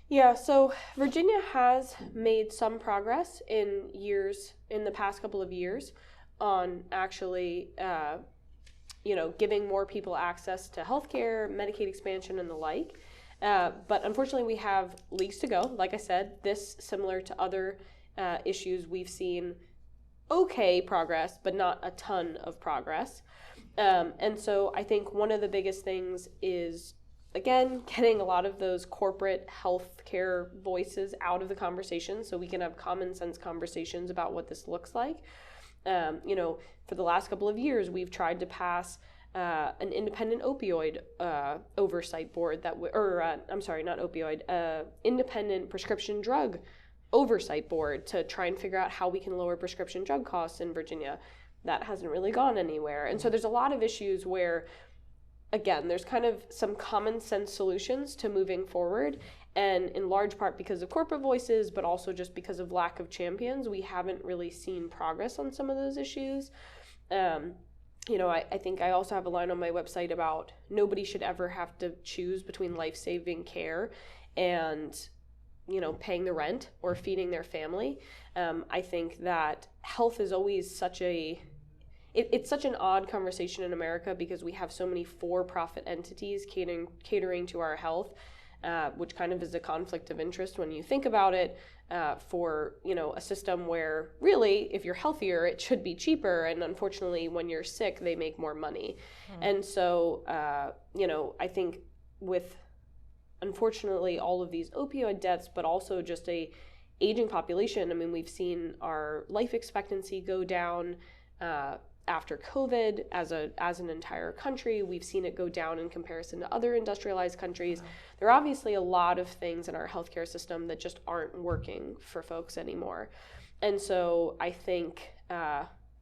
Yeah, so Virginia has made some progress in the past couple of years on actually, giving more people access to healthcare, Medicaid expansion, and the like. But unfortunately, we have leagues to go. Like I said, this, similar to other issues, we've seen okay progress, but not a ton of progress. And so I think one of the biggest things is, again, getting a lot of those corporate healthcare voices out of the conversation so we can have common sense conversations about what this looks like. For the last couple of years, we've tried to pass an independent opioid oversight board independent prescription drug oversight board to try and figure out how we can lower prescription drug costs in Virginia. That hasn't really gone anywhere. And so there's a lot of issues where, again, there's kind of some common sense solutions to moving forward, and in large part because of corporate voices, but also just because of lack of champions, we haven't really seen progress on some of those issues. I think I also have a line on my website about nobody should ever have to choose between life-saving care and, paying the rent or feeding their family. I think that health is always it's such an odd conversation in America because we have so many for-profit entities catering to our health, which kind of is a conflict of interest when you think about it, for a system where really, if you're healthier, it should be cheaper, and unfortunately, when you're sick, they make more money. And so, I think with, unfortunately, all of these opioid deaths, but also just a aging population, I mean, we've seen our life expectancy go down after COVID as an entire country. We've seen it go down in comparison to other industrialized countries. There are obviously a lot of things in our healthcare system that just aren't working for folks anymore. And so I think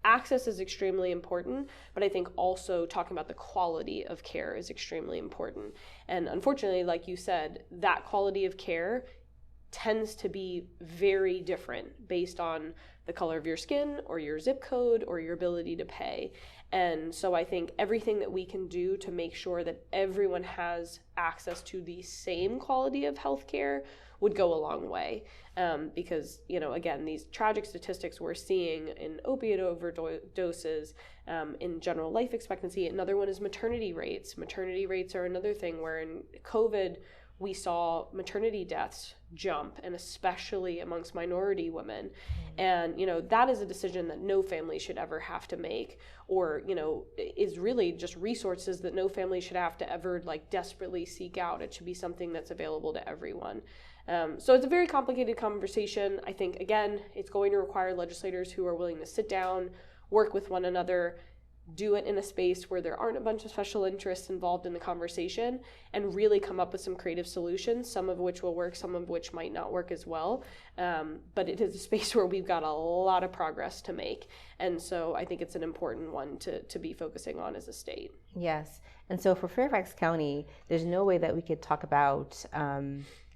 access is extremely important, but I think also talking about the quality of care is extremely important. And unfortunately, like you said, that quality of care tends to be very different based on the color of your skin or your zip code or your ability to pay. And so I think everything that we can do to make sure that everyone has access to the same quality of healthcare would go a long way. Because, again, these tragic statistics we're seeing in opioid overdoses, in general life expectancy. Another one is maternity rates. Maternity rates are another thing where in COVID, we saw maternity deaths jump, and especially amongst minority women. And, that is a decision that no family should ever have to make, or, is really just resources that no family should have to ever desperately seek out. It should be something that's available to everyone. So it's a very complicated conversation. I think, again, it's going to require legislators who are willing to sit down work with one another, do it in a space where there aren't a bunch of special interests involved in the conversation, and really come up with some creative solutions, some of which will work, some of which might not work as well. But it is a space where we've got a lot of progress to make. And so I think it's an important one to be focusing on as a state. Yes. And so for Fairfax County, there's no way that we could talk about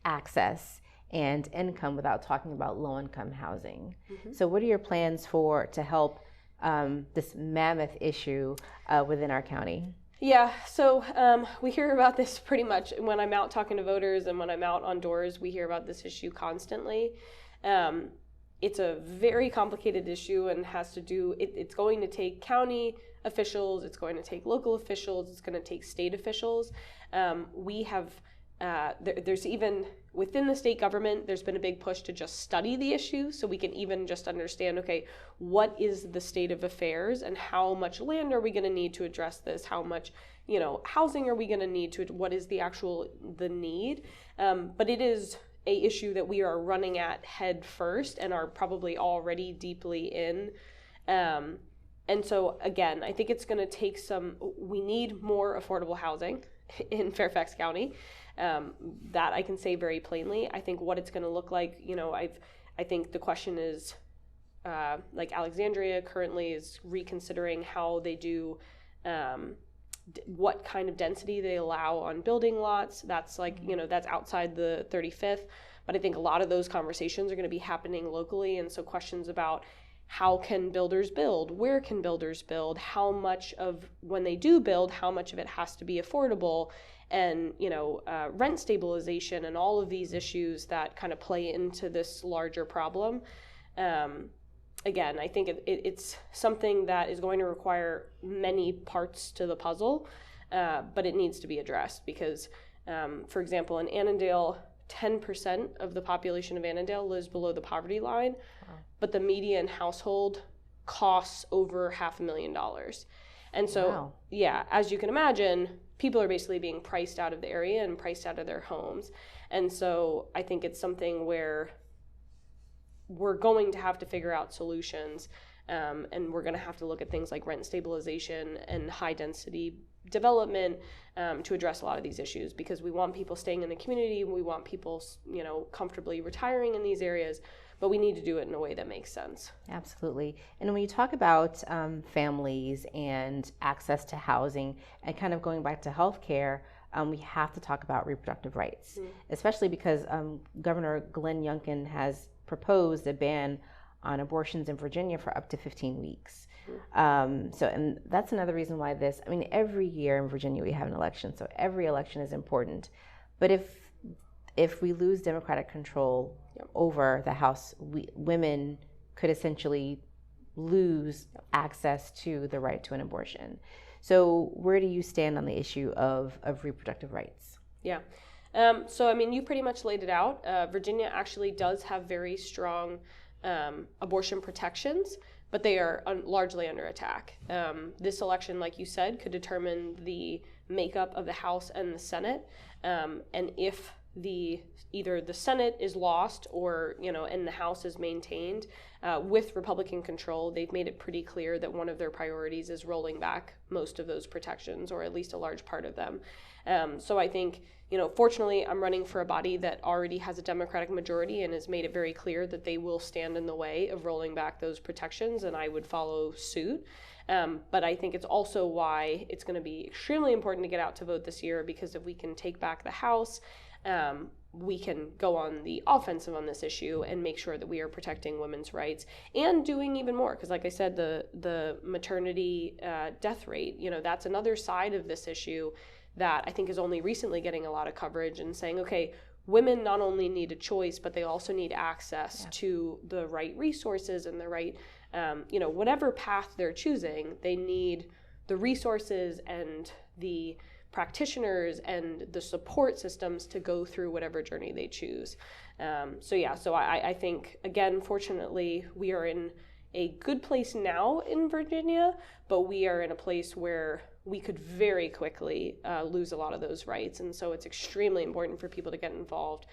access and income without talking about low-income housing. So what are your plans to help this mammoth issue within our county? Yeah, so we hear about this pretty much when I'm out talking to voters and when I'm out on doors, we hear about this issue constantly. It's a very complicated issue and has to do, it's going to take county officials, it's going to take local officials, it's going to take state officials. We have there's even within the state government, there's been a big push to just study the issue so we can even just understand, okay, what is the state of affairs and how much land are we going to need to address this? How much, housing are we going to need to, what is the need? But it is a issue that we are running at head first and are probably already deeply in. And so again, I think it's going to take we need more affordable housing in Fairfax County. That I can say very plainly. I think what it's going to look like, I think the question is, like Alexandria currently is reconsidering how they do, what kind of density they allow on building lots. That's that's outside the 35th. But I think a lot of those conversations are going to be happening locally. And so questions about how can builders build? Where can builders build? How much of, when they do build, how much of it has to be affordable? And, rent stabilization and all of these issues that kind of play into this larger problem. Again, I think it's something that is going to require many parts to the puzzle, but it needs to be addressed because, for example, in Annandale, 10% of the population of Annandale lives below the poverty line, but the median household costs over $500,000. And so, yeah, as you can imagine, people are basically being priced out of the area and priced out of their homes. And so I think it's something where we're going to have to figure out solutions, and we're going to have to look at things like rent stabilization and high density development to address a lot of these issues, because we want people staying in the community, we want people comfortably retiring in these areas, but we need to do it in a way that makes sense. Absolutely. And when you talk about families and access to housing and kind of going back to healthcare, we have to talk about reproductive rights, especially because Governor Glenn Youngkin has proposed a ban on abortions in Virginia for up to 15 weeks. And that's another reason why every year in Virginia we have an election, so every election is important. But if we lose Democratic control over the House, women could essentially lose access to the right to an abortion. So where do you stand on the issue of reproductive rights? Yeah. You pretty much laid it out. Virginia actually does have very strong abortion protections, but they are largely under attack. This election, like you said, could determine the makeup of the House and the Senate. And if either the Senate is lost or, and the House is maintained with Republican control, they've made it pretty clear that one of their priorities is rolling back most of those protections, or at least a large part of them. So I think, fortunately, I'm running for a body that already has a Democratic majority and has made it very clear that they will stand in the way of rolling back those protections, and I would follow suit. But I think it's also why it's going to be extremely important to get out to vote this year, because if we can take back the House, we can go on the offensive on this issue and make sure that we are protecting women's rights and doing even more. Because like I said, the maternity death rate, that's another side of this issue that I think is only recently getting a lot of coverage and saying, okay, women not only need a choice, but they also need access to the right resources and the right, whatever path they're choosing, they need the resources and the practitioners and the support systems to go through whatever journey they choose. So I think, again, fortunately, we are in a good place now in Virginia, but we are in a place where we could very quickly lose a lot of those rights. And so it's extremely important for people to get involved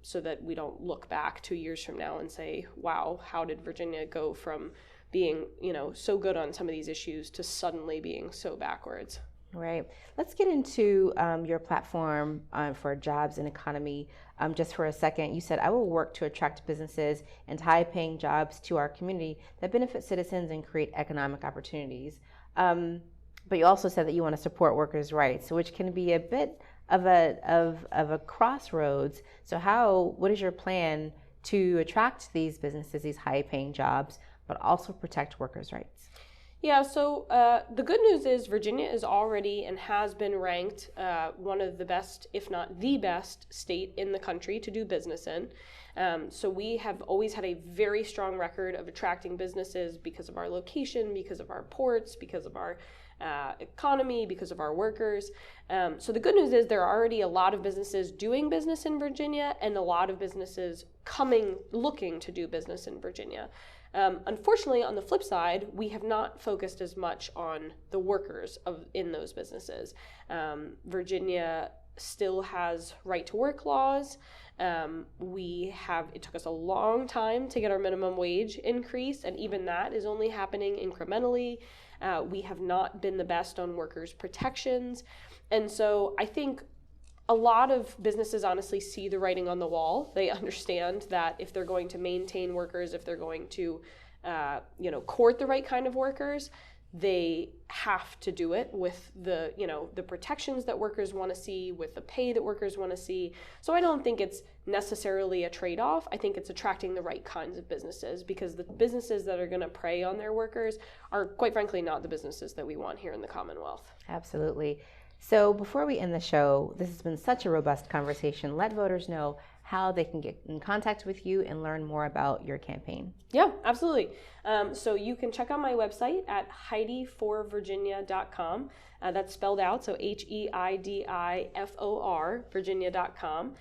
so that we don't look back 2 years from now and say, wow, how did Virginia go from being, so good on some of these issues to suddenly being so backwards. Right. Let's get into your platform for jobs and economy just for a second. You said, I will work to attract businesses and high-paying jobs to our community that benefit citizens and create economic opportunities. But you also said that you want to support workers' rights, which can be a bit of a crossroads. So what is your plan to attract these businesses, these high-paying jobs, but also protect workers' rights? Yeah, so the good news is Virginia is already and has been ranked one of the best, if not the best, state in the country to do business in. So we have always had a very strong record of attracting businesses because of our location, because of our ports, because of our economy, because of our workers. So the good news is there are already a lot of businesses doing business in Virginia and a lot of businesses looking to do business in Virginia. Unfortunately, on the flip side, we have not focused as much on the workers in those businesses. Virginia still has right to work laws. It took us a long time to get our minimum wage increase, and even that is only happening incrementally. We have not been the best on workers' protections. And so I think a lot of businesses honestly see the writing on the wall. They understand that if they're going to maintain workers, if they're going to, court the right kind of workers, they have to do it with the protections that workers want to see, with the pay that workers want to see. So I don't think it's necessarily a trade-off. I think it's attracting the right kinds of businesses, because the businesses that are going to prey on their workers are, quite frankly, not the businesses that we want here in the Commonwealth. Absolutely. So before we end the show, this has been such a robust conversation. Let voters know how they can get in contact with you and learn more about your campaign. Yeah, absolutely. So you can check out my website at HeidiForVirginia.com. That's spelled out, so HEIDIFOR, Virginia.com.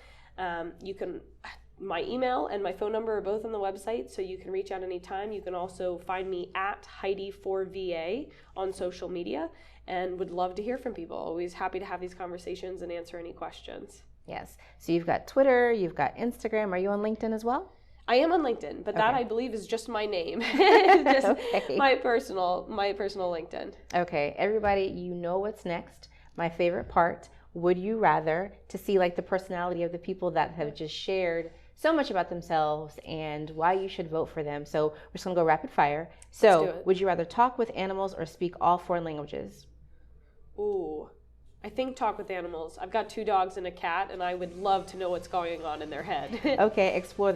My email and my phone number are both on the website, so you can reach out anytime. You can also find me at Heidi4VA on social media, and would love to hear from people. Always happy to have these conversations and answer any questions. Yes. So you've got Twitter, you've got Instagram. Are you on LinkedIn as well? I am on LinkedIn, but that I believe is just my name. My personal LinkedIn. Okay, everybody, you know what's next. My favorite part, would you rather, to see like the personality of the people that have just shared so much about themselves and why you should vote for them. So we're just gonna go rapid fire. So would you rather talk with animals or speak all foreign languages? Ooh, I think talk with animals. I've got 2 dogs and a cat, and I would love to know what's going on in their head. Okay, explore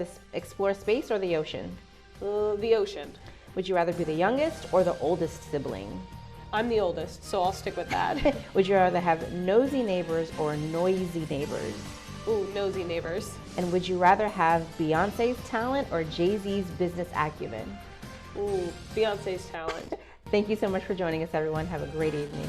space or the ocean? The ocean. Would you rather be the youngest or the oldest sibling? I'm the oldest, so I'll stick with that. Would you rather have nosy neighbors or noisy neighbors? Ooh, nosy neighbors. And would you rather have Beyonce's talent or Jay-Z's business acumen? Ooh, Beyonce's talent. Thank you so much for joining us, everyone. Have a great evening.